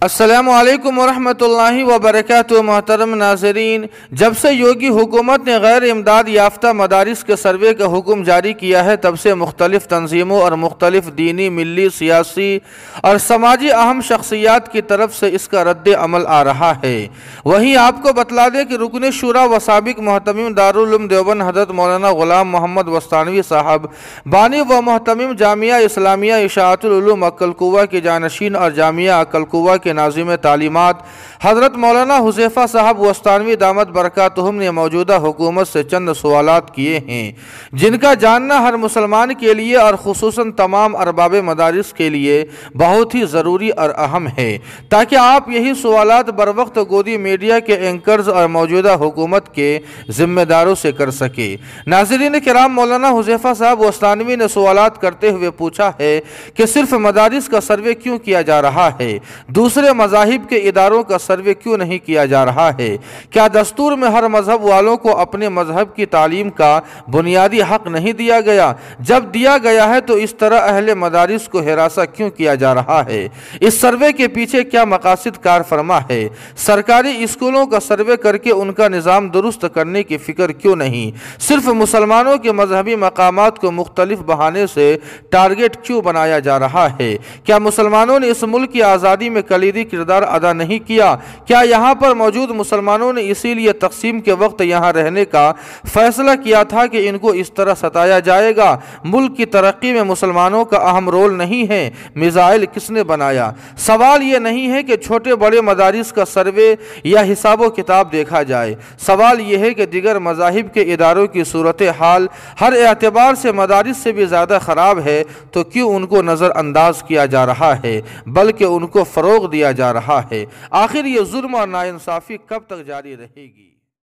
السلام علیکم ورحمۃ اللہ وبرکاتہ۔ محترم ناظرین، جب سے یوگی حکومت نے غیر امداد یافتہ مدارس کے سروے کا حکم جاری کیا ہے، تب سے مختلف تنظیموں اور مختلف دینی، ملی، سیاسی اور سماجی اہم شخصیات کی طرف سے اس کا رد عمل آ رہا ہے۔ وہیں آپ کو بتلا دیں کہ رکن شورا و سابق محتمم دارالعلوم دیوبند حضرت مولانا غلام محمد وسطانوی صاحب، بانی و محتمم جامعہ اسلامیہ اشاعت العلوم عقل کوہ کے جانشین اور جامعہ عقل کوہ کے ناظم تعلیمات حضرت مولانا حذیفہ صاحب وسطانوی دامت برکاتہم نے موجودہ حکومت سے چند سوالات کیے ہیں، جن کا جاننا ہر مسلمان کے لیے اور خصوصاً تمام ارباب مدارس کے لیے بہت ہی ضروری اور اہم ہے، تاکہ آپ یہی سوالات بروقت گودی میڈیا کے اینکرز اور موجودہ حکومت کے ذمہ داروں سے کر سکے۔ ناظرین کرام، مولانا حذیفہ صاحب وسطانوی نے سوالات کرتے ہوئے پوچھا ہے کہ صرف مدارس کا سروے کیوں کیا جا رہا ہے؟ دوسرے مذاہب کے اداروں کا سروے کیوں نہیں کیا جا رہا ہے؟ کیا دستور میں ہر مذہب والوں کو اپنے مذہب کی تعلیم کا بنیادی حق نہیں دیا گیا؟ جب دیا گیا ہے تو اس طرح اہل مدارس کو ہراساں کیوں کیا جا رہا ہے؟ اس سروے کے پیچھے کیا مقاصد کار فرما ہے؟ سرکاری اسکولوں کا سروے کر کے ان کا نظام درست کرنے کی فکر کیوں نہیں؟ صرف مسلمانوں کے مذہبی مقامات کو مختلف بہانے سے ٹارگٹ کیوں بنایا جا رہا ہے؟ کیا مسلمانوں نے اس ملک کی آزادی میں کلیدی کردار ادا نہیں کیا؟ کیا یہاں پر موجود مسلمانوں نے اسی لیے تقسیم کے وقت یہاں رہنے کا فیصلہ کیا تھا کہ ان کو اس طرح ستایا جائے گا؟ ملک کی ترقی میں مسلمانوں کا اہم رول نہیں ہے؟ میزائل کس نے بنایا؟ سوال یہ نہیں ہے کہ چھوٹے بڑے مدارس کا سروے یا حساب و کتاب دیکھا جائے، سوال یہ ہے کہ دیگر مذاہب کے اداروں کی صورتحال ہر اعتبار سے مدارس سے بھی زیادہ خراب ہے، تو کیوں ان کو نظر انداز کیا جا رہا ہے بلکہ ان کو فروغ دیا جا رہا ہے؟ آخر یہ ظلم اور ناانصافی کب تک جاری رہے گی؟